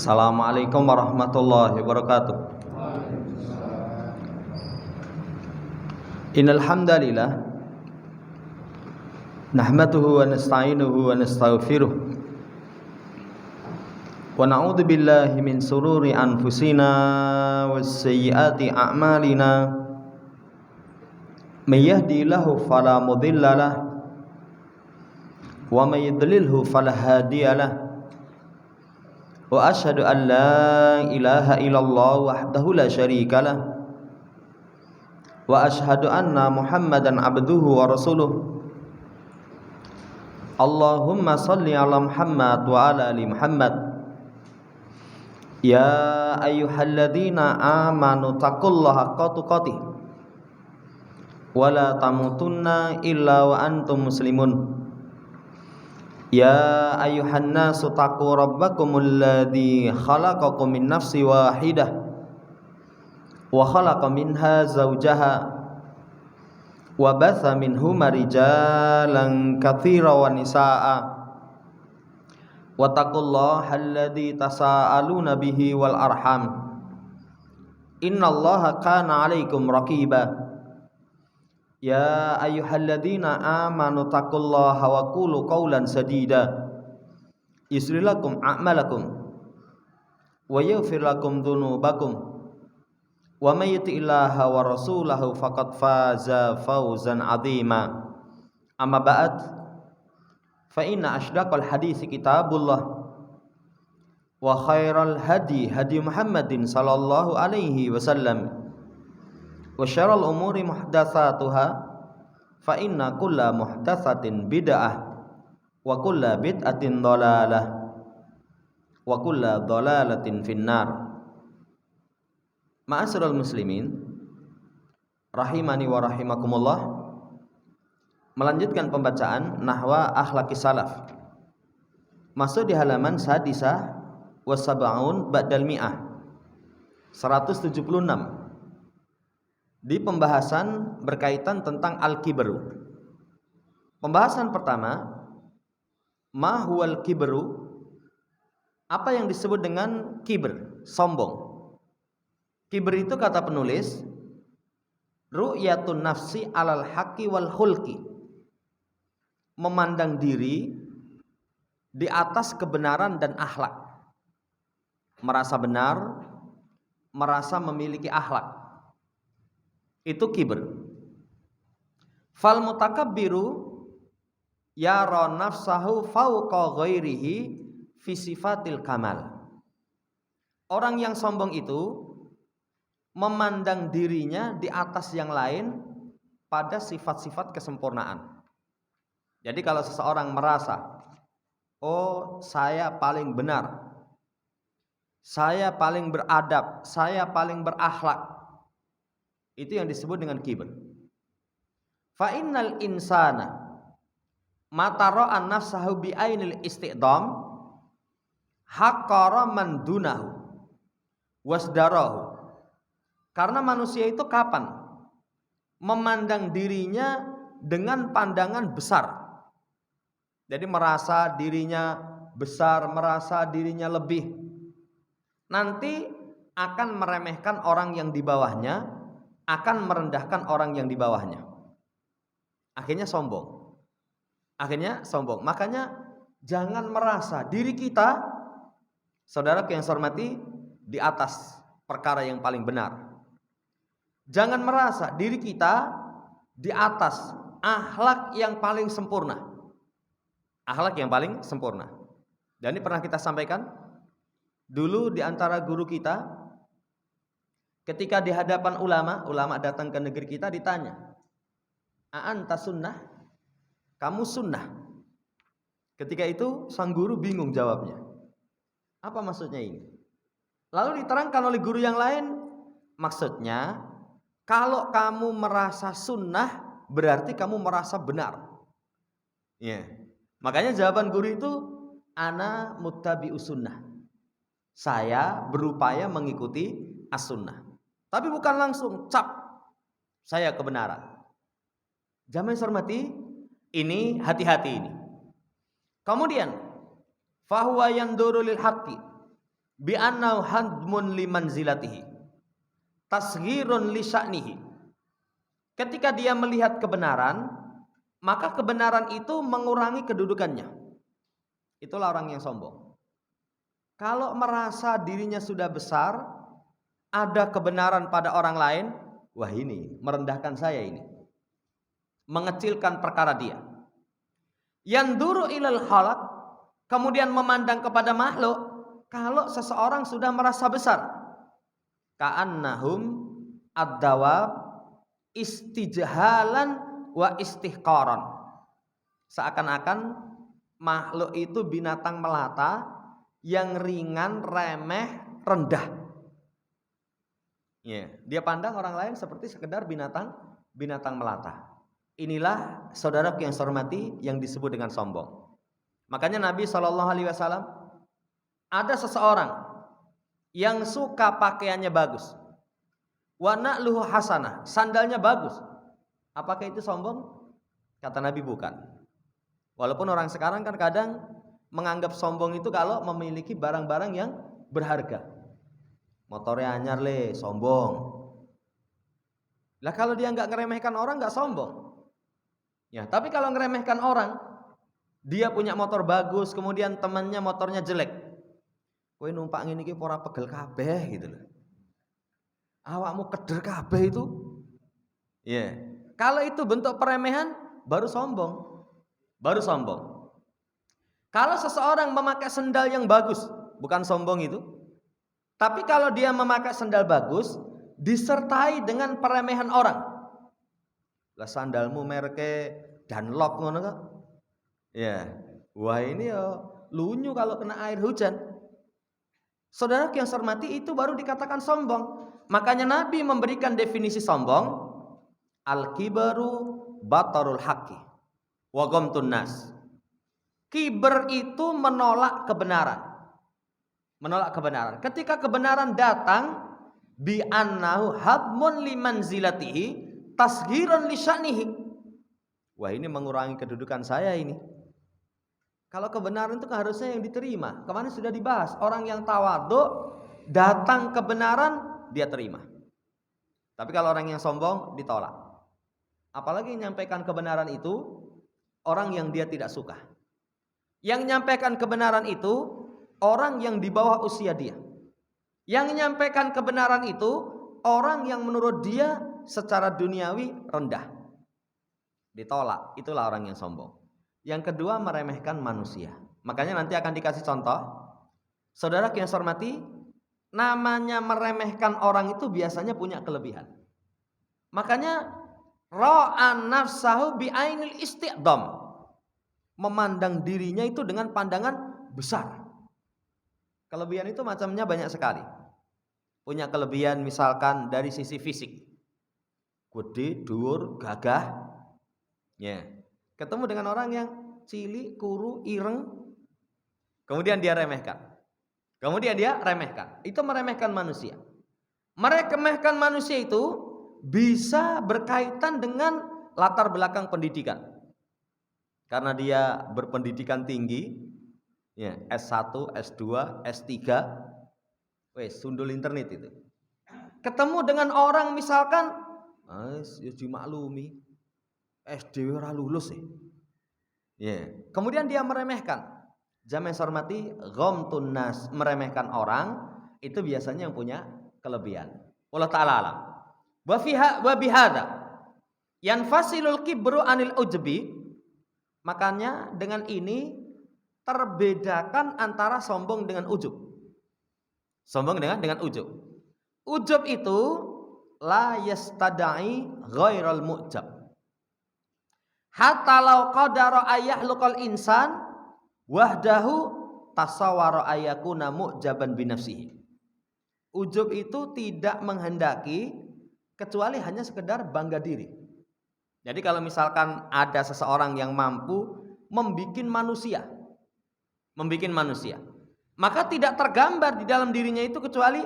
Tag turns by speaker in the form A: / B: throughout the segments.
A: Assalamualaikum warahmatullahi wabarakatuh. Innal hamdalillah nahmaduhu wa nasta'inuhu wa nastaghfiruh wa na'udzu billahi min sururi anfusina was sayyiati a'malina may yahdihillahu fala mudhillalah wa may yudlilhu fala hadiyalah. Wa asyhadu an la ilaha illallah wahdahu la syarikalah wa asyhadu anna Muhammadan abduhu wa rasuluh. Allahumma salli ala Muhammad wa ala ali Muhammad. Ya ayyuhalladzina amanu taqullaha haqqa tuqatih wa la tamutunna illa wa antum muslimun. Ya ayyuhan nasu taqu rabbakumul ladzi khalaqakum min nafsin wahidah wa khalaqa minha zawjaha wa batha minhuma rijalan katsiran wa nisaa'a wattaqullaha alladzi tasaaluna bihi wal arham innallaha kana 'alaikum raqiba. Ya ayyuhalladzina amanu taqullaha wa qulu qawlan sadida yuslih lakum a'malakum wa yaghfir lakum dzunubakum wa may yuti'illaha wa rasulahu faqad faza fawzan 'azima. Amma ba'd, fa inna ashdaqal haditsi kitabullah wa khairal hadi hadi Muhammadin sallallahu alaihi wasallam wa syarrul umuri muhdatsatuha fa inna kulla muhdatsatin bid'ah wa kulla bid'atin dhalalah wa kulla dhalalatin finnar. Ma'asyiral muslimin rahimani wa rahimakumullah, melanjutkan pembacaan nahwa akhlaqis salaf, masuk di halaman sadisah wa sab'un ba'dal mi'ah 176 di pembahasan berkaitan tentang al-kibru. Pembahasan pertama, ma huwal kibru, apa yang disebut dengan kibr, sombong. Kibr itu kata penulis, ru'yatun nafsi alal haqqi wal khulqi, memandang diri di atas kebenaran dan akhlak, merasa benar, merasa memiliki akhlak, itu kibr. Fal mutakabbiru yara nafsahu fauqa ghairihi fi sifatil kamal. Orang yang sombong itu memandang dirinya di atas yang lain pada sifat-sifat kesempurnaan. Jadi kalau seseorang merasa, oh saya paling benar, saya paling beradab, saya paling berakhlak, itu yang disebut dengan kibr. Fa innal insana matara'an nafsahu bi ainil istiqdam haqqara man dunahu wasdarahu. Karena manusia itu kapan memandang dirinya dengan pandangan besar. Jadi merasa dirinya besar, merasa dirinya lebih, nanti akan meremehkan orang yang di bawahnya, akan merendahkan orang yang di bawahnya. Akhirnya sombong. Makanya jangan merasa diri kita, saudara yang saya hormati, di atas perkara yang paling benar. Jangan merasa diri kita di atas akhlak yang paling sempurna. Akhlak yang paling sempurna. Dan ini pernah kita sampaikan dulu di antara guru kita, ketika di hadapan ulama datang ke negeri kita ditanya, "A'anta sunnah?" Kamu sunnah. Ketika itu sang guru bingung jawabnya. Apa maksudnya ini? Lalu diterangkan oleh guru yang lain, maksudnya kalau kamu merasa sunnah berarti kamu merasa benar. Ya. Makanya jawaban guru itu, ana muttabi'us sunnah. Saya berupaya mengikuti as-sunnah. Tapi bukan langsung cap saya kebenaran. Jamaah yang saya hormati, ini hati-hati ini. Kemudian fahuwa yanduru lil haqqi bi annahu hadmun limanzilatihi tasghirun li sya'nihi. Ketika dia melihat kebenaran, maka kebenaran itu mengurangi kedudukannya. Itulah orang yang sombong. Kalau merasa dirinya sudah besar, ada kebenaran pada orang lain, wah ini merendahkan saya ini. Mengecilkan perkara dia. Yanduru ilal khalaq, kemudian memandang kepada makhluk. Kalau seseorang sudah merasa besar, ka'annahum ad-dawab istijhalan wa istihqaran. Seakan-akan makhluk itu binatang melata yang ringan, remeh, rendah. Dia pandang orang lain seperti sekedar binatang melata. Inilah saudara yang saya hormati yang disebut dengan sombong. Makanya Nabi SAW, ada seseorang yang suka pakaiannya bagus, wa na'luhu hasanah, sandalnya bagus. Apakah itu sombong? Kata Nabi bukan. Walaupun orang sekarang kan kadang menganggap sombong itu kalau memiliki barang-barang yang berharga. Motornya anyar le, sombong. Lah kalau dia nggak ngeremehkan orang, nggak sombong. Ya, tapi kalau ngeremehkan orang, dia punya motor bagus, kemudian temannya motornya jelek. Kowe numpak ngene iki ora pegel kabeh gitu loh. Awakmu keder kabeh itu. Ya. Kalau itu bentuk peremehan, baru sombong. Baru sombong. Kalau seseorang memakai sendal yang bagus, bukan sombong itu. Tapi kalau dia memakai sendal bagus, disertai dengan peremehan orang. Lah sandalmu merke Dunlop ngono kok. Ya. Wah ini ya lunyu kalau kena air hujan. Saudara yang saya hormati, itu baru dikatakan sombong. Makanya Nabi memberikan definisi sombong, al-kibaru batarul haqqi wa ghamtun nas. Kiber itu menolak kebenaran. Menolak kebenaran. Ketika kebenaran datang, bi annahu hadmun limanzilatihi tasghirun li sya'nihi. Wah ini mengurangi kedudukan saya ini. Kalau kebenaran itu harusnya yang diterima. Kemarin sudah dibahas, orang yang tawadhu datang kebenaran dia terima. Tapi kalau orang yang sombong ditolak. Apalagi yang menyampaikan kebenaran itu orang yang dia tidak suka. Yang menyampaikan kebenaran itu orang yang di bawah usia dia. Yang menyampaikan kebenaran itu orang yang menurut dia secara duniawi rendah. Ditolak, itulah orang yang sombong. Yang kedua, meremehkan manusia. Makanya nanti akan dikasih contoh. Saudara yang saya hormati, namanya meremehkan orang itu biasanya punya kelebihan. Makanya ra'an nafsahu bi'ainil isti'dam. Memandang dirinya itu dengan pandangan besar. Kelebihan itu macamnya banyak sekali. Punya kelebihan misalkan dari sisi fisik. Gede, dhuwur, gagah. Ya. Ketemu dengan orang yang cilik, kuru, ireng, kemudian dia remehkan. Itu meremehkan manusia. Meremehkan manusia itu bisa berkaitan dengan latar belakang pendidikan. Karena dia berpendidikan tinggi, ya, S1, S2, S3, wes sundul internet itu. Ketemu dengan orang misalkan, ya dimaklumi, SD ora lulus ya. Yeah. Kemudian dia meremehkan. Jamaah yang saya hormati, ghamtun nas, meremehkan orang itu biasanya yang punya kelebihan. Allah taala alam. Wa bihadza yanfasilul kibru anil ujbi. Makanya dengan ini terbedakan antara sombong dengan ujub. Sombong dengan ujub. Ujub itu la yastada'i ghairal mu'jab. Hatta law qadara ayahlukal insan wahdahu tasawwara ayakuna mu'jaban binafsihi. Ujub itu tidak menghendaki kecuali hanya sekedar bangga diri. Jadi kalau misalkan ada seseorang yang mampu membikin manusia, maka tidak tergambar di dalam dirinya itu kecuali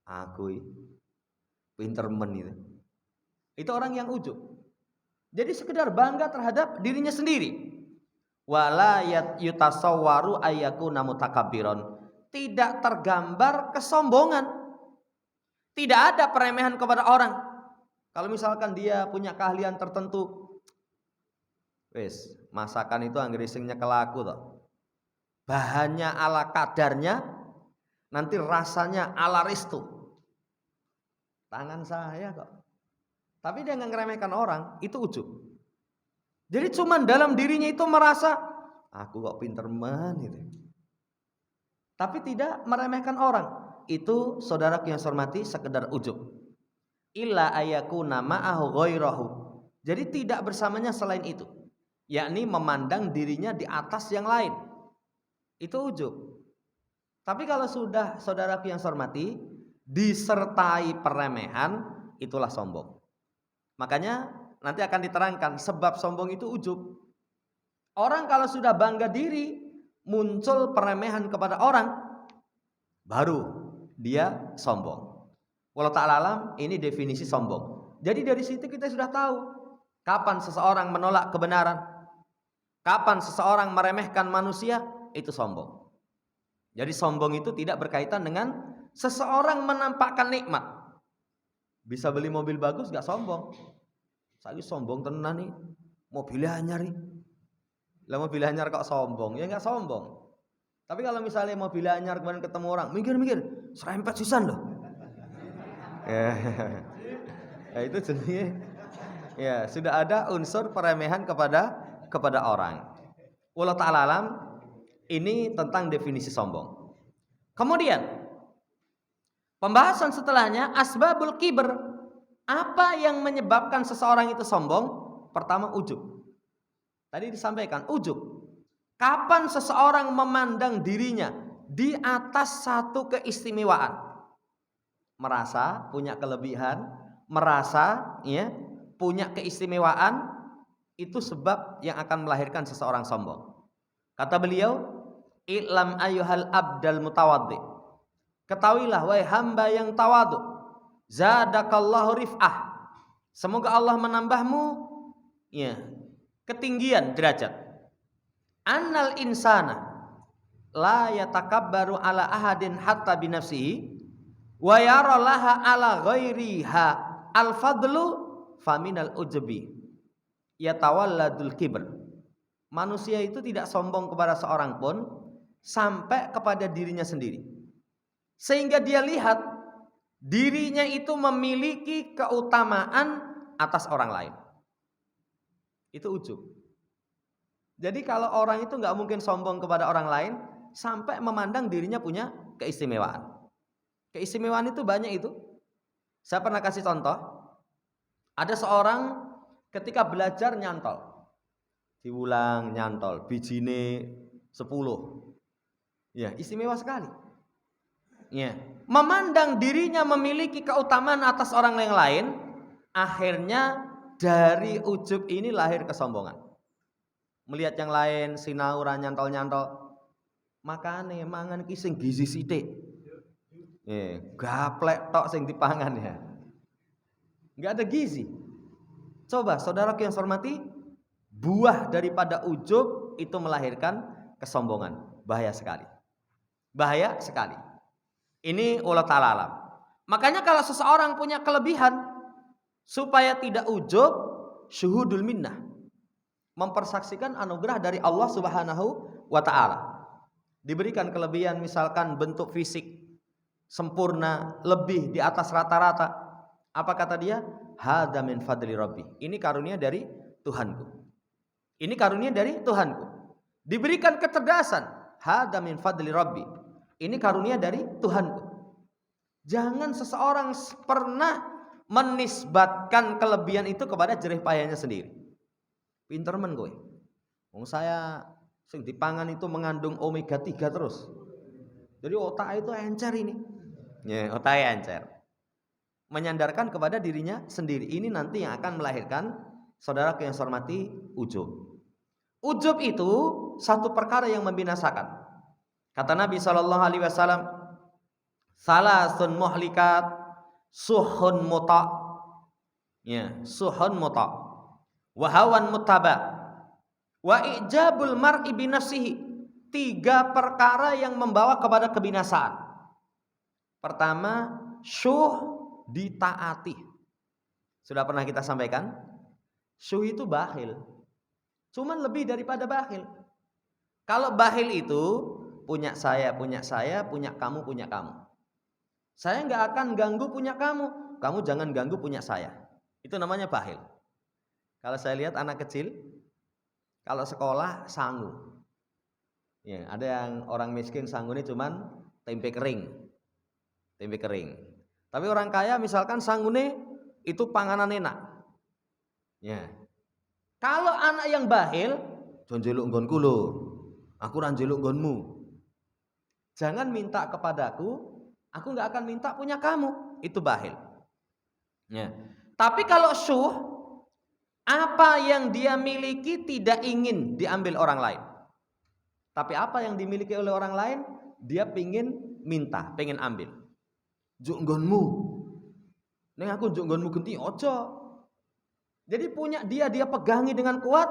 A: aku pinter men itu. Itu orang yang ujub. Jadi sekedar bangga terhadap dirinya sendiri. Wala yutasawwaru ayyakuna mutakabbiran. tidak tergambar kesombongan. Tidak ada peremehan kepada orang. Kalau misalkan dia punya keahlian tertentu, wes masakan itu anggere sing nyekel aku toh. Bahannya ala kadarnya, nanti rasanya ala restu. Tangan saya kok. Tapi dia nggak ngeremehkan orang, itu ujub. Jadi cuman dalam dirinya itu merasa, aku kok pinter man gitu. Tapi tidak meremehkan orang. Itu saudara yang saya hormati sekedar ujub. Illa ayakuna ma'ahu ghairahu. Jadi tidak bersamanya selain itu. Yakni memandang dirinya di atas yang lain. Itu ujub. Tapi kalau sudah saudara yang saya hormati disertai peremehan, itulah sombong. Makanya nanti akan diterangkan sebab sombong itu ujub. Orang kalau sudah bangga diri, muncul peremehan kepada orang, baru dia sombong. Wallahu ta'ala alam, ini definisi sombong. Jadi dari situ kita sudah tahu kapan seseorang menolak kebenaran, kapan seseorang meremehkan manusia, itu sombong. Jadi sombong itu tidak berkaitan dengan seseorang menampakkan nikmat. Bisa beli mobil bagus gak sombong. Saya sombong tenan nih, mobilnya anyar nih. Lah mobil anyar kok sombong? Ya gak sombong. Tapi kalau misalnya mobil anyar kemudian ketemu orang, mikir-mikir, serempet sisan loh. Ya itu jenenge ya sudah ada unsur peremehan kepada orang. Wallahu ta'ala alam, ini tentang definisi sombong. Kemudian pembahasan setelahnya asbabul kibr. Apa yang menyebabkan seseorang itu sombong? Pertama ujub. Tadi disampaikan ujub. Kapan seseorang memandang dirinya di atas satu keistimewaan, merasa punya kelebihan, merasa ya punya keistimewaan, itu sebab yang akan melahirkan seseorang sombong. Kata beliau, "I'lam ayyuhal abdal mutawaddi." Ketahuilah wahai hamba yang tawadhu, zadakallahu rif'ah. Semoga Allah menambahmu ya ketinggian derajat. Annal insana la yatakabbaru ala ahadin hatta binafsihi wa yara laha ala ghairiha al-fadlu faminal ujbi yatawalladul kibr. Manusia itu tidak sombong kepada seorang pun sampai kepada dirinya sendiri. Sehingga dia lihat dirinya itu memiliki keutamaan atas orang lain. Itu ujub. Jadi kalau orang itu nggak mungkin sombong kepada orang lain sampai memandang dirinya punya keistimewaan. Keistimewaan itu banyak itu. Saya pernah kasih contoh. Ada seorang ketika belajar nyantol. Diulang nyantol, bijine 10. Ya, istimewa sekali. Ya, memandang dirinya memiliki keutamaan atas orang yang lain, akhirnya dari ujub ini lahir kesombongan. Melihat yang lain sinau ora nyantol-nyantol, makane mangan ki sing gizi sithik. Gaplek tok sing dipangan ya. Enggak ada gizi. Coba saudara yang saya hormati, buah daripada ujub itu melahirkan kesombongan. Bahaya sekali. Bahaya sekali. Ini wallahu ta'ala alam. Makanya kalau seseorang punya kelebihan, supaya tidak ujub, syuhudul minnah, mempersaksikan anugerah dari Allah Subhanahu wa ta'ala. Diberikan kelebihan misalkan bentuk fisik sempurna, lebih di atas rata-rata. Apa kata dia? Hadza min fadli rabbi. Ini karunia dari Tuhanku. Ini karunia dari Tuhanku. Diberikan kecerdasan. Hadza min fadli rabbi. Ini karunia dari Tuhanku. Jangan seseorang pernah menisbatkan kelebihan itu kepada jerih payahnya sendiri. Pinter men kowe. Wong saya sing dipangan itu mengandung omega 3 terus. Jadi otak itu encer ini. Ya, otaknya encer. Menyandarkan kepada dirinya sendiri. Ini nanti yang akan melahirkan saudara yang saya hormati ujub. Ujub itu satu perkara yang membinasakan. Kata Nabi SAW, salasun muhlikat, suhun muta, ya, suhun muta, wahawan mutaba, wa ijabul mar'i binafsihi, 3 perkara yang membawa kepada kebinasaan. Pertama, syuh ditaati. Sudah pernah kita sampaikan, syuh itu bakhil. Cuman lebih daripada bakhil. Kalau bakhil itu punya saya, punya kamu, punya kamu. Saya nggak akan ganggu punya kamu, kamu jangan ganggu punya saya. Itu namanya bakhil. Kalau saya lihat anak kecil, kalau sekolah sangu. Ya, ada yang orang miskin sangunya cuman tempe kering. Tempe kering. Tapi orang kaya misalkan sangunya itu panganan enak. Ya. Kalau anak yang bakhil, jon njeluk nggonku lho. Aku ra njeluk nggonmu. Jangan minta kepadaku, aku nggak akan minta punya kamu. Itu bakhil. Ya. Tapi kalau syuh, apa yang dia miliki tidak ingin diambil orang lain. Tapi apa yang dimiliki oleh orang lain, dia pingin minta, pengen ambil. Juk nggonmu. Neng aku juk nggonmu genti ojo. Jadi punya dia pegangi dengan kuat.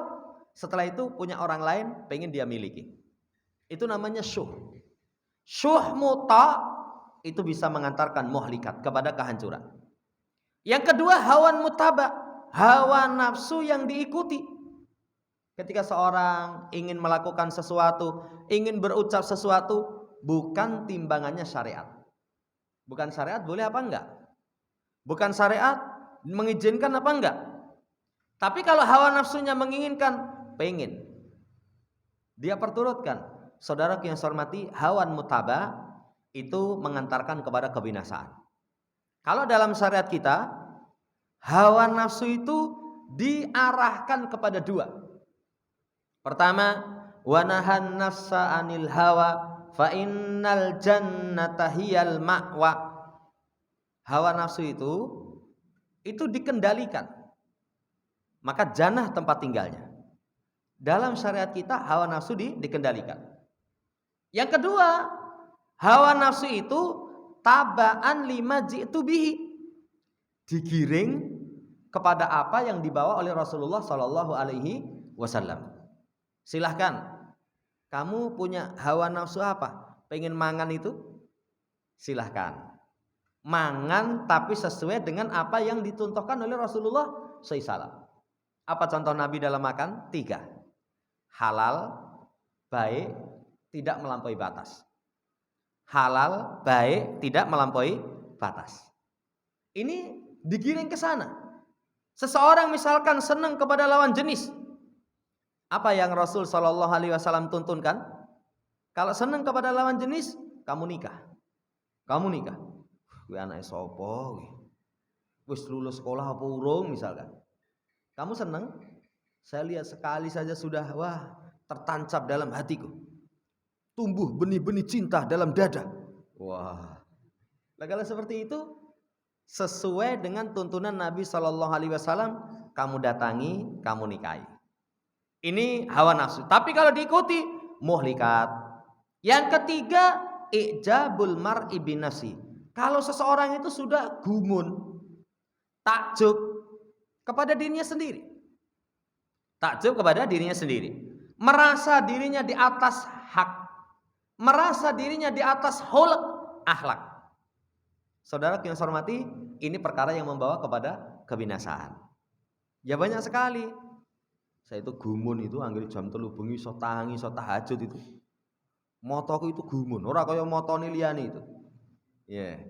A: Setelah itu punya orang lain pengen dia miliki. Itu namanya syuh. Syuh muta itu bisa mengantarkan muhlikat kepada kehancuran. Yang kedua, hawan mutaba, hawa nafsu yang diikuti. Ketika seorang ingin melakukan sesuatu, ingin berucap sesuatu, bukan timbangannya syariat. Bukan syariat boleh apa enggak? Bukan syariat mengizinkan apa enggak? Tapi kalau hawa nafsunya menginginkan, pengen, dia perturutkan. Saudara yang saya hormati, hawan mutaba itu mengantarkan kepada kebinasaan. Kalau dalam syariat kita, hawa nafsu itu diarahkan kepada 2. Pertama, wa nahan nafsa 'anil hawa fa innal jannata hiyal ma'wa. Hawa nafsu itu dikendalikan. Maka jannah tempat tinggalnya. Dalam syariat kita hawa nafsu dikendalikan. Yang kedua, hawa nafsu itu tabaan lima ji'tu bihi. Digiring kepada apa yang dibawa oleh Rasulullah sallallahu alaihi wasallam. Silahkan, kamu punya hawa nafsu apa? Pengen mangan itu? Silahkan. Mangan tapi sesuai dengan apa yang dituntukkan oleh Rasulullah SAW. Apa contoh Nabi dalam makan? 3. Halal, baik, tidak melampaui batas. Halal, baik, tidak melampaui batas. Ini digiring ke sana. Seseorang misalkan senang kepada lawan jenis. Apa yang Rasul Shallallahu Alaihi Wasallam tuntunkan? Kalau senang kepada lawan jenis, kamu nikah. Kamu nikah. Gue anak sopo, wis lulus sekolah apa urung misalkan. Kamu senang? Saya lihat sekali saja sudah tertancap dalam hatiku. Tumbuh benih-benih cinta dalam dada. Wah. Nah, kalau seperti itu sesuai dengan tuntunan Nabi Shallallahu Alaihi Wasallam, kamu datangi, kamu nikahi. Ini hawa nafsu. Tapi kalau diikuti muhlikat. Yang ketiga, ijabul mar'i binafsi. Kalau seseorang itu sudah gumun, takjub kepada dirinya sendiri. Takjub kepada dirinya sendiri. Merasa dirinya di atas hak. Merasa dirinya di atas khuluq, akhlak. Saudara yang saya hormati, ini perkara yang membawa kepada kebinasaan. Ya banyak sekali. Saya itu gumun itu anggere jam 3 bengi iso tangi, iso tahajud itu. Motoku itu gumun, ora kaya motone liyane itu. Ya.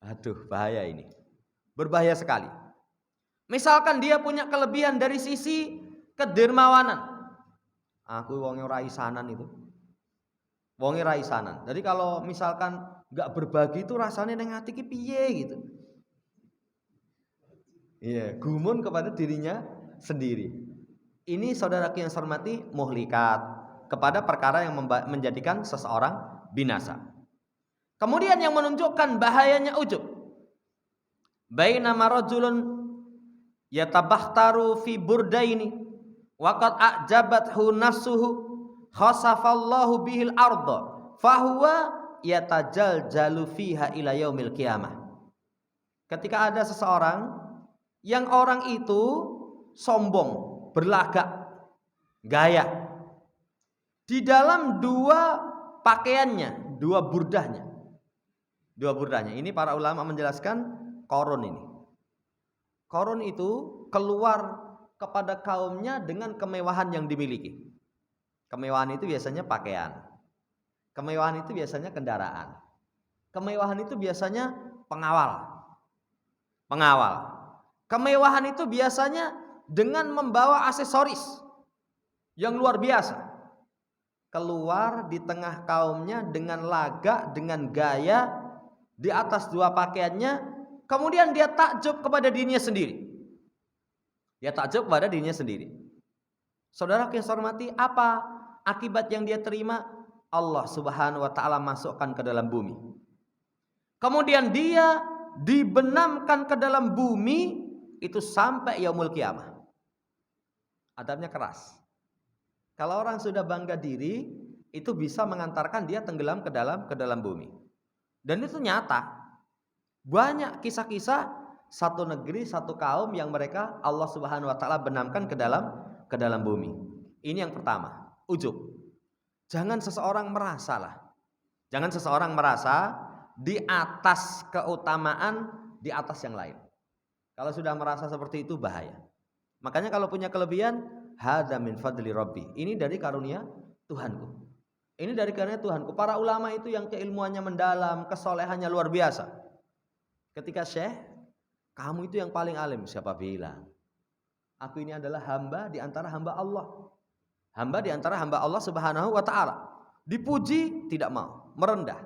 A: Aduh, bahaya ini. Berbahaya sekali. Misalkan dia punya kelebihan dari sisi kedermawanan. Aku wonge ora isanan itu. Wonge ora isanan. Jadi kalau misalkan enggak berbagi itu rasanya nang ati ki piye gitu. Iya, gumun kepada dirinya sendiri. Ini saudaraku yang saya hormati muhlikat kepada perkara yang menjadikan seseorang binasa. Kemudian yang menunjukkan bahayanya ujub. Bainama rajulun yatabakhtaru fi burdaini wa qad a'jabathu nafsuhu khasafallahu bihil arda fahuwa yatajaljalu fiha ila yaumil qiyamah. Ketika ada seseorang yang orang itu sombong, berlagak, gaya. di dalam dua pakaiannya, dua burdahnya. Dua burdahnya. Ini para ulama menjelaskan Qarun ini. Qarun itu keluar kepada kaumnya dengan kemewahan yang dimiliki. Kemewahan itu biasanya pakaian. Kemewahan itu biasanya kendaraan. Kemewahan itu biasanya pengawal. Kemewahan itu biasanya dengan membawa aksesoris yang luar biasa. Keluar di tengah kaumnya dengan lagak, dengan gaya, di atas dua pakaiannya, kemudian dia takjub kepada dirinya sendiri. Saudara yang saya hormati, apa akibat yang dia terima? Allah Subhanahu wa taala masukkan ke dalam bumi. Kemudian dia dibenamkan ke dalam bumi itu sampai yaumul kiamah. Adabnya keras. Kalau orang sudah bangga diri, itu bisa mengantarkan dia tenggelam ke dalam bumi. Dan itu nyata. Banyak kisah-kisah satu negeri, satu kaum yang mereka Allah Subhanahu wa taala benamkan ke dalam bumi. Ini yang pertama, ujub. Jangan seseorang merasa di atas keutamaan di atas yang lain. Kalau sudah merasa seperti itu bahaya. Makanya kalau punya kelebihan, hadza min fadli rabbi. Ini dari karunia Tuhanku. Ini dari karunia Tuhanku. Para ulama itu yang keilmuannya mendalam, kesolehannya luar biasa. Ketika Syekh, kamu itu yang paling alim. Siapa bilang? Aku ini adalah hamba di antara hamba Allah. Hamba di antara hamba Allah Subhanahu wa taala. Dipuji tidak mau, merendah.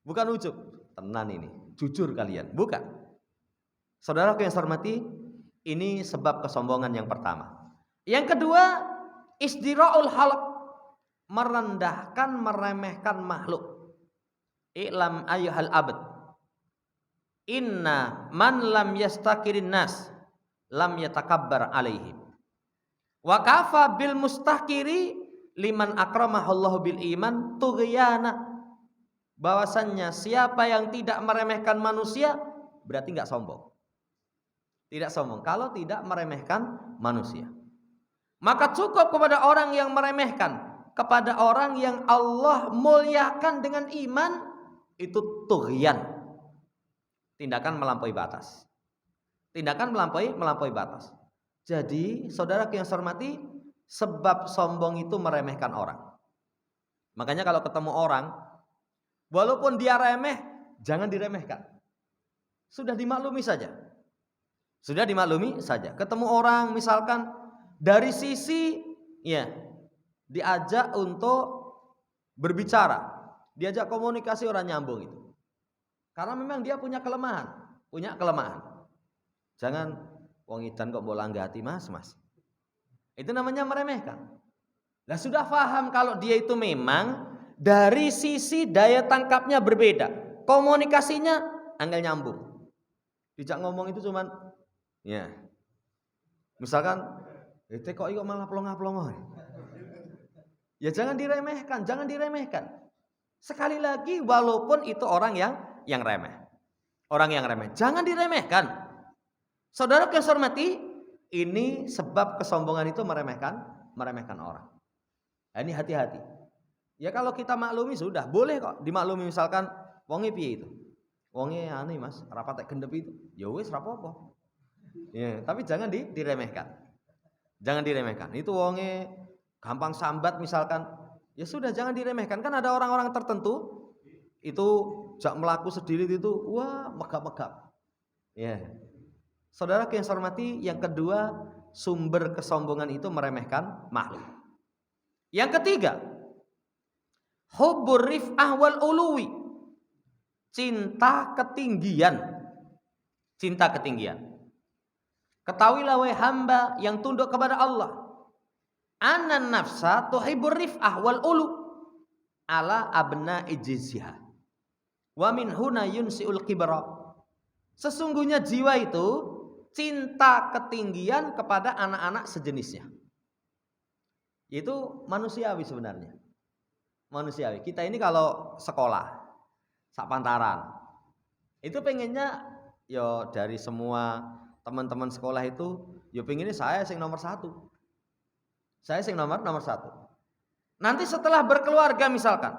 A: Bukan ujub. Tenan ini, jujur kalian, bukan. Saudaraku yang saya hormati, ini sebab kesombongan yang pertama. Yang kedua, isdira'ul khalq, merendahkan, meremehkan makhluk. I'lam ayyuhal abd, inna man lam yastakirin nas lam yatakabbar alaihim. Wa kafa bil mustakiri liman akramahallahu bil iman tughyana. Bahwasannya siapa yang tidak meremehkan manusia berarti enggak sombong. Tidak sombong kalau tidak meremehkan manusia. Maka cukup kepada orang yang meremehkan, kepada orang yang Allah muliakan dengan iman, itu tughyan. Tindakan melampaui batas. Tindakan melampaui batas. Jadi, saudara yang saya hormati, sebab sombong itu meremehkan orang. Makanya kalau ketemu orang, walaupun dia remeh, jangan diremehkan. Sudah dimaklumi saja. Ketemu orang misalkan dari sisi diajak untuk berbicara, diajak komunikasi orang nyambung itu. Karena memang dia punya kelemahan. Jangan wong idan kok mbok langgati mas. Itu namanya meremehkan. Lah sudah paham kalau dia itu memang dari sisi daya tangkapnya berbeda. Komunikasinya angel nyambung. Dijak ngomong itu cuman misalkan kok iku malah plonga-plongo. Ya jangan diremehkan. Sekali lagi walaupun itu orang yang remeh. Jangan diremehkan. Saudara yang saya hormati, ini sebab kesombongan itu meremehkan orang. Nah, ini hati-hati. Ya kalau kita maklumi sudah, boleh kok dimaklumi misalkan wonge piye itu. Wonge ane Mas, rapatek gendep itu. Ya wis ra apa-apa. Ya, tapi jangan diremehkan. Itu wonge gampang sambat misalkan, ya sudah jangan diremehkan. Kan ada orang-orang tertentu itu jak melaku sendiri itu wah megap-megap. Ya. Saudara yang saya hormati, yang kedua, sumber kesombongan itu meremehkan makhluk. Yang ketiga, hubbur rif'ah wal uluwi, cinta ketinggian. Ketahuilah wahai hamba yang tunduk kepada Allah, anan nafsa tuhibbur rif'ah wal ulu ala abna'i jinsiha wa min huna yunsiul kibra. Sesungguhnya jiwa itu cinta ketinggian kepada anak-anak sejenisnya. Itu manusiawi sebenarnya. Manusiawi. Kita ini kalau sekolah sak pantaran, itu pengennya yo dari semua teman-teman sekolah itu yo pengennya saya sing nomor 1. Saya sing nomor 1. Nanti setelah berkeluarga misalkan,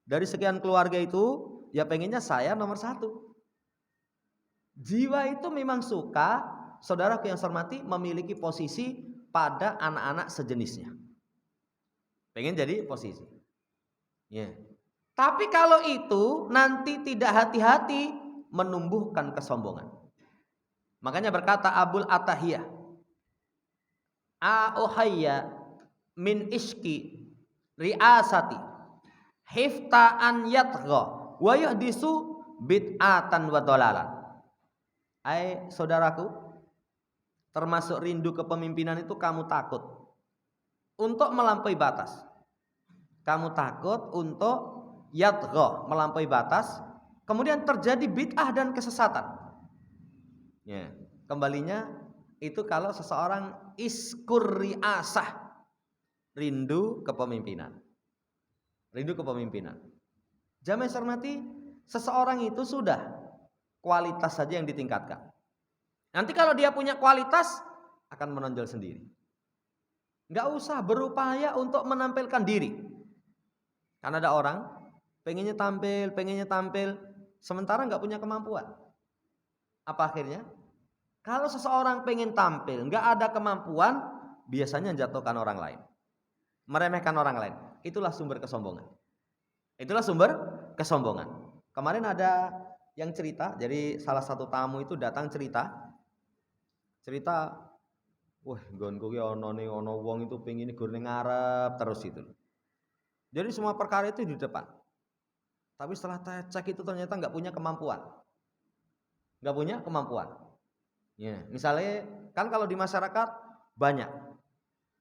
A: dari sekian keluarga itu, ya pengennya saya nomor 1. Jiwa itu memang suka, saudaraku yang saya hormati, memiliki posisi pada anak-anak sejenisnya. Pengen jadi posisi. Ya. Tapi kalau itu nanti tidak hati-hati, menumbuhkan kesombongan. Makanya berkata Abul Atahiyah, "A'uhayya min iski riasati hifta an yatgha wa yuhdisu bid'atan wa dalalan." Hai saudaraku, termasuk rindu kepemimpinan itu kamu takut untuk melampaui batas. Kamu takut untuk yatgha, melampaui batas, kemudian terjadi bid'ah dan kesesatan. Ya, kembalinya itu kalau seseorang iskur riasah, rindu kepemimpinan. Rindu kepemimpinan. Jamaah yang saya hormati, seseorang itu sudah kualitas saja yang ditingkatkan. Nanti kalau dia punya kualitas, akan menonjol sendiri. Nggak usah berupaya untuk menampilkan diri. Karena ada orang pengennya tampil, sementara nggak punya kemampuan. Apa akhirnya? Kalau seseorang pengen tampil, nggak ada kemampuan, biasanya jatuhkan orang lain, meremehkan orang lain. Itulah sumber kesombongan. Itulah sumber kesombongan. Kemarin ada yang cerita, jadi salah satu tamu itu datang cerita, wah nggonku ki ono wong itu pengin gur ning ngarep terus itu. Jadi semua perkara itu di depan. Tapi setelah cek itu ternyata nggak punya kemampuan. Nggak punya kemampuan. Ya, misalnya kan kalau di masyarakat banyak.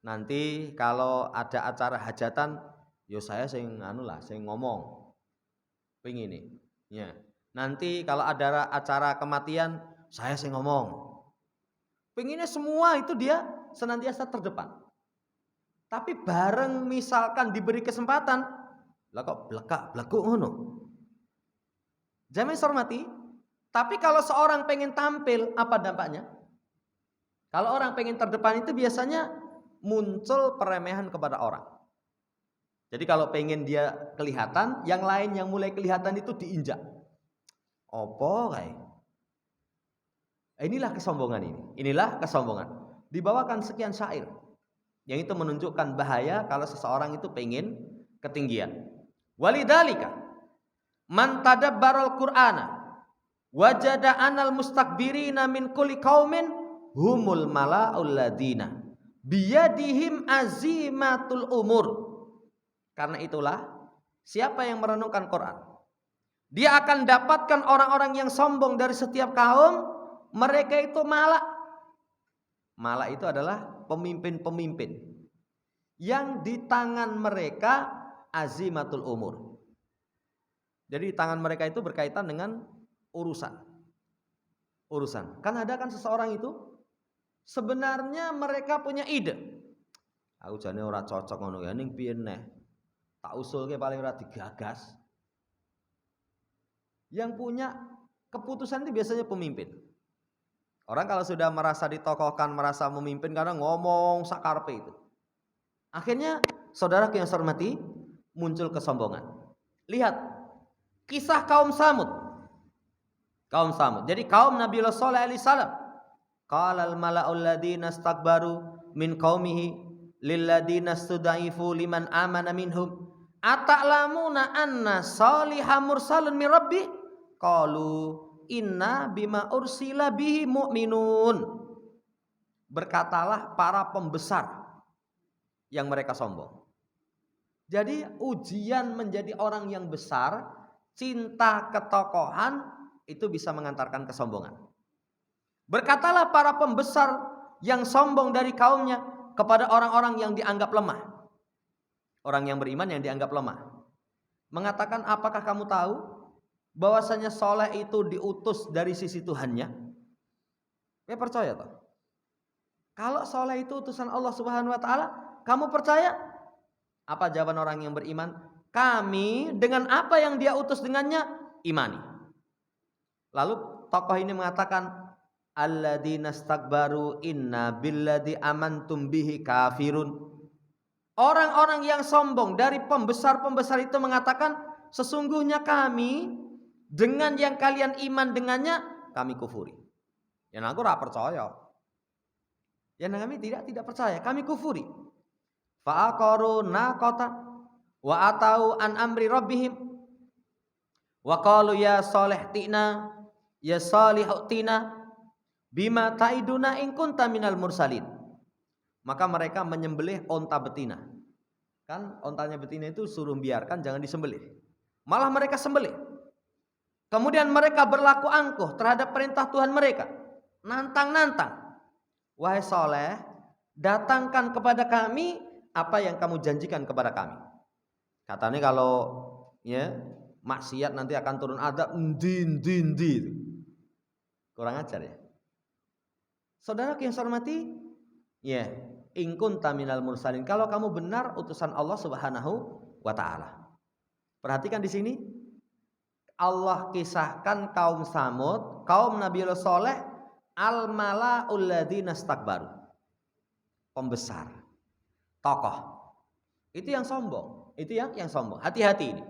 A: Nanti kalau ada acara hajatan, yo saya sing sing ngomong. Pengin nih. Ya. Nanti kalau ada acara kematian, saya sing ngomong. Pengennya semua itu dia senantiasa terdepan. Tapi bareng misalkan diberi kesempatan, lah kok blekuk ngono. Jamaah hormati, tapi kalau seorang pengen tampil, apa dampaknya? Kalau orang pengen terdepan itu biasanya muncul peremehan kepada orang. Jadi kalau pengen dia kelihatan, yang lain yang mulai kelihatan itu diinjak. Opo kayak? Inilah kesombongan ini. Inilah kesombongan. Dibawakan sekian syair yang itu menunjukkan bahaya kalau seseorang itu pengen ketinggian. Walidzalika man tadabbaral Qur'ana wajada anal mustakbirina min kulli qaumin humul malaul ladina biyadihim azimatul umur. Karena itulah siapa yang merenungkan Quran, dia akan dapatkan orang-orang yang sombong dari setiap kaum. Mereka itu malak. Malak itu adalah pemimpin-pemimpin yang di tangan mereka azimatul umur. Jadi tangan mereka itu berkaitan dengan urusan. Kan ada kan seseorang itu sebenarnya mereka punya ide. Aku jane ora cocok ngono ya ning piye neh. Tak usulke paling ora digagas. Yang punya keputusan itu biasanya pemimpin. Orang kalau sudah merasa ditokohkan, merasa memimpin, kadang ngomong sakarpe itu. Akhirnya saudara yang saya hormati, muncul kesombongan. Lihat kisah kaum Samud. Kaum Samud. Jadi kaum Nabiullah Shalih alaihi salam. Qalal mala'ul ladzina istakbaru min qaumihi lil ladzina studaifu liman amana minhum ata'lamuna anna Shaliham mursalun min rabbih qalu inna bima ursila bihi mu'minun. Berkatalah para pembesar yang mereka sombong. Jadi ujian menjadi orang yang besar, cinta ketokohan itu bisa mengantarkan kesombongan. Berkatalah para pembesar yang sombong dari kaumnya kepada orang-orang yang dianggap lemah. Orang yang beriman yang dianggap lemah. Mengatakan, apakah kamu tahu bahwasanya Soleh itu diutus dari sisi Tuhannya? Ya percaya toh? Kalau Soleh itu utusan Allah Subhanahu wa taala, kamu percaya? Apa jawaban orang yang beriman? Kami dengan apa yang dia utus dengannya imani. Lalu tokoh ini mengatakan, alladzina istakbaru inna billadzi amantum bihi kafirun. Orang-orang yang sombong dari pembesar-pembesar itu mengatakan, sesungguhnya kami dengan yang kalian iman dengannya kami kufuri. Yang aku ora percaya. Yang kami tidak percaya, kami kufuri. Fa'aqaru naqata wa atau an amri rabbihim wa qalu ya salih tina ya salihu tina bima ta'iduna in kunta minal mursalin. Maka mereka menyembelih onta betina. Kan ontanya betina itu suruh biarkan, jangan disembelih. Malah mereka sembelih. Kemudian mereka berlaku angkuh terhadap perintah Tuhan mereka. Nantang-nantang. Wahai Saleh, datangkan kepada kami apa yang kamu janjikan kepada kami. Katanya kalau ya maksiat nanti akan turun azab ndi. Kurang ajar ya. Saudara yang saya hormati, ya, in kunta minal mursalin, kalau kamu benar utusan Allah Subhanahu wa taala. Perhatikan di sini Allah kisahkan kaum Samud, kaum Nabiullah Saleh, al malaul ladzina istakbaru. Pembesar, tokoh. Itu yang sombong, itu yang sombong. Hati-hati ini.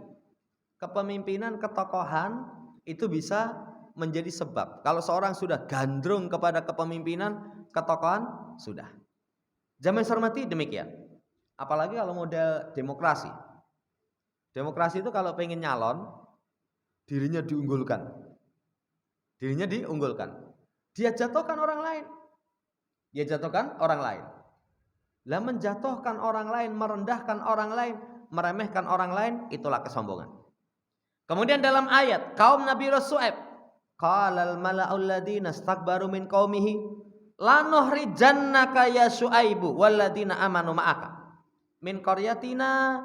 A: Kepemimpinan, ketokohan itu bisa menjadi sebab. Kalau seorang sudah gandrung kepada kepemimpinan, ketokohan, sudah. Zaman hormati demikian. Apalagi kalau model demokrasi. Demokrasi itu kalau pengen nyalon, dirinya diunggulkan. Dirinya diunggulkan. Dia jatuhkan orang lain. Dia jatuhkan orang lain. Lah menjatuhkan orang lain, merendahkan orang lain, meremehkan orang lain, itulah kesombongan. Kemudian dalam ayat kaum Nabi Syuaib, qalal mala'ul ladzina istakbaru min qaumihi lanuhrijannaka ya Syuaibu walladzina amanu ma'aka min qaryatina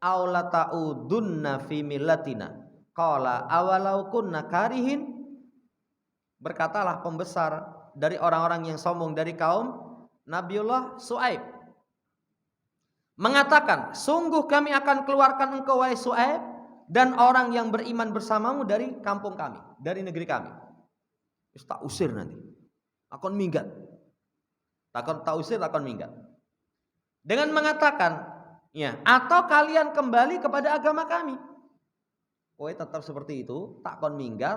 A: aw lata'udunna fi millatina qala awalau kunna karihin. Berkatalah pembesar dari orang-orang yang sombong dari kaum Nabiullah Syuaib, mengatakan, sungguh kami akan keluarkan engkau wahai Syuaib dan orang yang beriman bersamamu dari kampung kami, dari negeri kami. Tak usir nanti, akan minggat. Tak usir, akan minggat. Dengan mengatakan, ya, atau kalian kembali kepada agama kami. Kowe tetap seperti itu, tak akan minggat,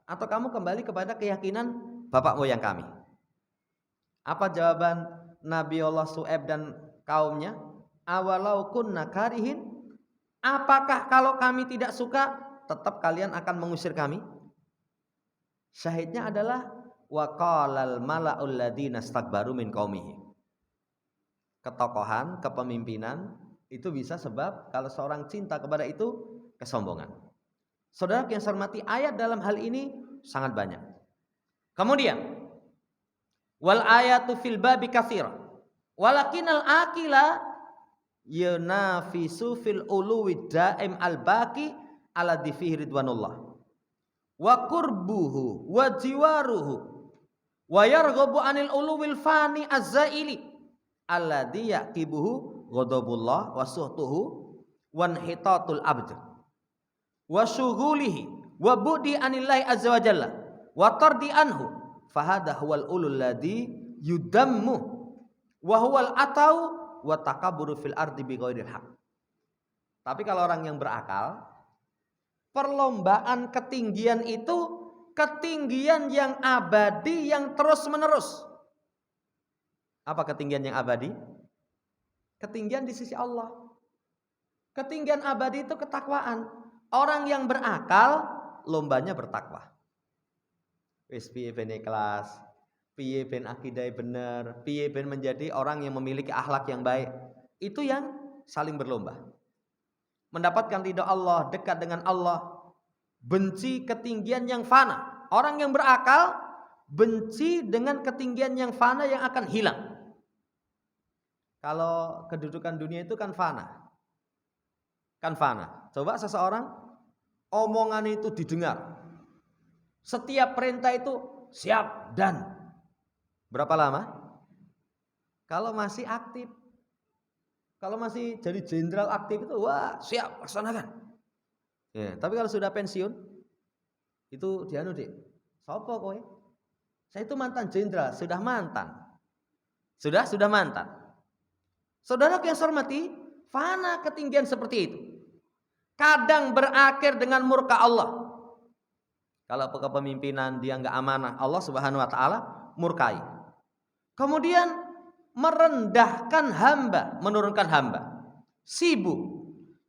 A: atau kamu kembali kepada keyakinan bapak moyang kami. Apa jawaban Nabi Allah Syuaib dan kaumnya? Awalau kunna karihin, apakah kalau kami tidak suka tetap kalian akan mengusir kami? Syahidnya adalah waqalal mala'ul ladzina istakbaru min qaumihi. Ketokohan, kepemimpinan itu bisa sebab kalau seorang cinta kepada itu kesombongan. Saudara yang saya hormati, ayat dalam hal ini sangat banyak. Kemudian wal ayatu fil babi katsira walakinal aqila yunafisu fil uluwi daim al baqi ala difihi ridwanullah wa qurbuhu wa jiwaruhu wa yarghabu anil uluwil fani azzaili alladhi yaqibuhu ghadabullah wa suhtuhu wan hitatul abd wa syughulihi wa budi anillahi azza wa jalla wa tardi anhu fahada huwal ulul ladzi yudammu wa huwal atau wa takaburu fil ardi bighairil haq. Tapi kalau orang yang berakal, perlombaan ketinggian itu ketinggian yang abadi, yang terus menerus. Apa ketinggian yang abadi? Ketinggian di sisi Allah. Ketinggian abadi itu ketakwaan. Orang yang berakal lombanya bertakwa. Wis piye ben ikhlas, piye ben akidah bener, piye ben menjadi orang yang memiliki akhlak yang baik. Itu yang saling berlomba. Mendapatkan ridha Allah, dekat dengan Allah, benci ketinggian yang fana. Orang yang berakal benci dengan ketinggian yang fana yang akan hilang. Kalau kedudukan dunia itu kan fana. Kan fana. Coba seseorang omongan itu didengar. Setiap perintah itu siap dan. Berapa lama? Kalau masih aktif. Kalau masih jadi jenderal aktif itu wah, siap laksanakan. Ya, tapi kalau sudah pensiun itu dianu Dik. Sopo kowe? Saya itu mantan jenderal, sudah mantan. Sudah mantan. Saudara yang saya hormati, Fana ketinggian seperti itu. Kadang berakhir dengan murka Allah. Kalau kepemimpinan dia nggak amanah, Allah Subhanahu wa taala murkai. Kemudian merendahkan hamba, menurunkan hamba. Sibuk,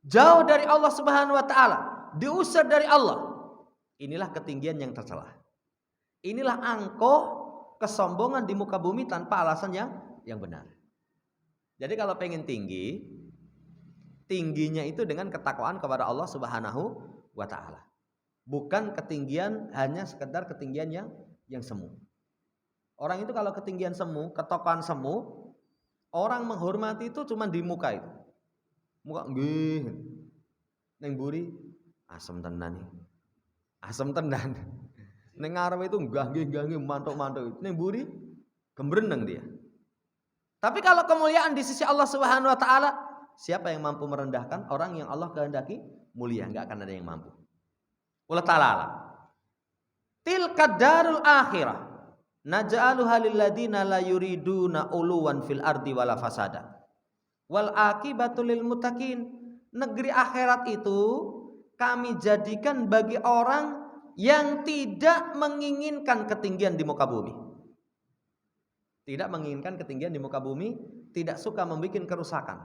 A: jauh dari Allah Subhanahu wa taala, diusir dari Allah. Inilah ketinggian yang tercela. Inilah angkuh kesombongan di muka bumi tanpa alasan yang benar. Jadi kalau pengen tinggi, tingginya itu dengan ketakwaan kepada Allah Subhanahu wa taala. Bukan ketinggian hanya sekedar ketinggian yang semu. Orang itu kalau ketinggian semu, ketokohan semu, orang menghormati itu cuma di muka itu. Muka nggih. Neng buri asem tenan nih. Asem tenan. Neng ngarep itu nggih mantuk-mantuk. Neng buri gembreneng dia. Tapi kalau kemuliaan di sisi Allah Subhanahu wa taala, siapa yang mampu merendahkan? Orang yang Allah kehendaki mulia, enggak akan ada yang mampu. Allah Ta'ala tilka darul akhirah naj'aluha lil ladina la yuriduna uluwan fil ardi wala fasada wal akibatu lil muttaqin. Negeri akhirat itu kami jadikan bagi orang yang tidak menginginkan ketinggian di muka bumi. Tidak menginginkan ketinggian di muka bumi, tidak suka membuat kerusakan.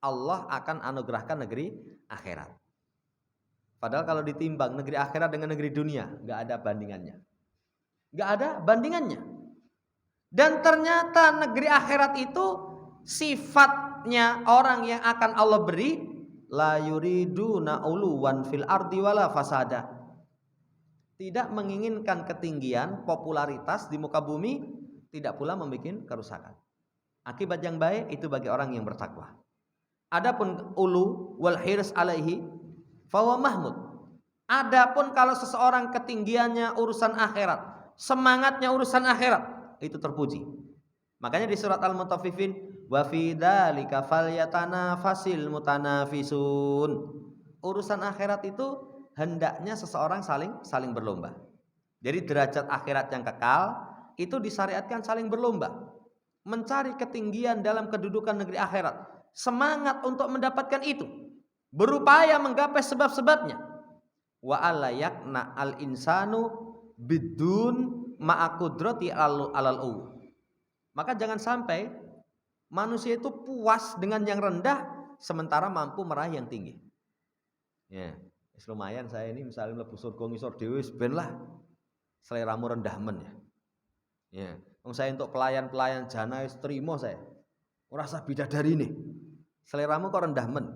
A: Allah akan anugerahkan negeri akhirat. Padahal kalau ditimbang negeri akhirat dengan negeri dunia, nggak ada bandingannya. Nggak ada bandingannya. Dan ternyata negeri akhirat itu sifatnya orang yang akan Allah beri, la yuriduna uluwan fil ardi wala fasada. Tidak menginginkan ketinggian, popularitas di muka bumi, tidak pula membuat kerusakan. Akibat yang baik itu bagi orang yang bertakwa. Adapun ulu wal hirs alaihi fahuwa mahmud. Adapun kalau seseorang ketinggiannya urusan akhirat, semangatnya urusan akhirat, itu terpuji. Makanya di surat Al-Mutaffifin, wa fi dzalika falyatanafasil mutanafisun. Urusan akhirat itu hendaknya seseorang saling berlomba. Jadi derajat akhirat yang kekal itu disyariatkan saling berlomba. Mencari ketinggian dalam kedudukan negeri akhirat. Semangat untuk mendapatkan itu. Berupaya menggapai sebab-sebabnya. Wa alla yakna al insanu bidun ma'a qudrati alal. Maka jangan sampai manusia itu puas dengan yang rendah sementara mampu meraih yang tinggi. Ya, lumayan saya ini misalnya mlebu surga ngisor dhewe ben lah. Seleramu rendah men ya. Ya, wong saya untuk pelayan-pelayan jana wis trimo saya. Ora usah bidadari nih. Seleramu kok rendah men.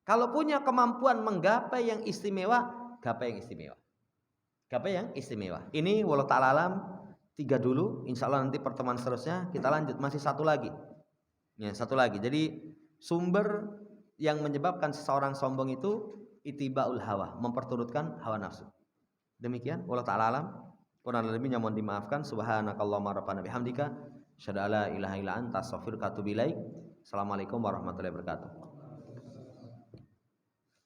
A: Kalau punya kemampuan menggapai yang istimewa, gapai yang istimewa. Gapai yang istimewa. Ini wallahu ta'ala alam 3 dulu. Insyaallah nanti pertemuan seterusnya kita lanjut masih satu lagi. Ya, satu lagi. Jadi sumber yang menyebabkan seseorang sombong itu ittibaul hawa, memperturutkan hawa nafsu. Demikian wallahu ta'ala alam. Kurang lebihnya mohon dimaafkan. Subhanakallahumma rabbana bihamdika asyhadu an la ilaha illa anta astaghfiruka wa atubu ilaik. Assalamualaikum warahmatullahi wabarakatuh.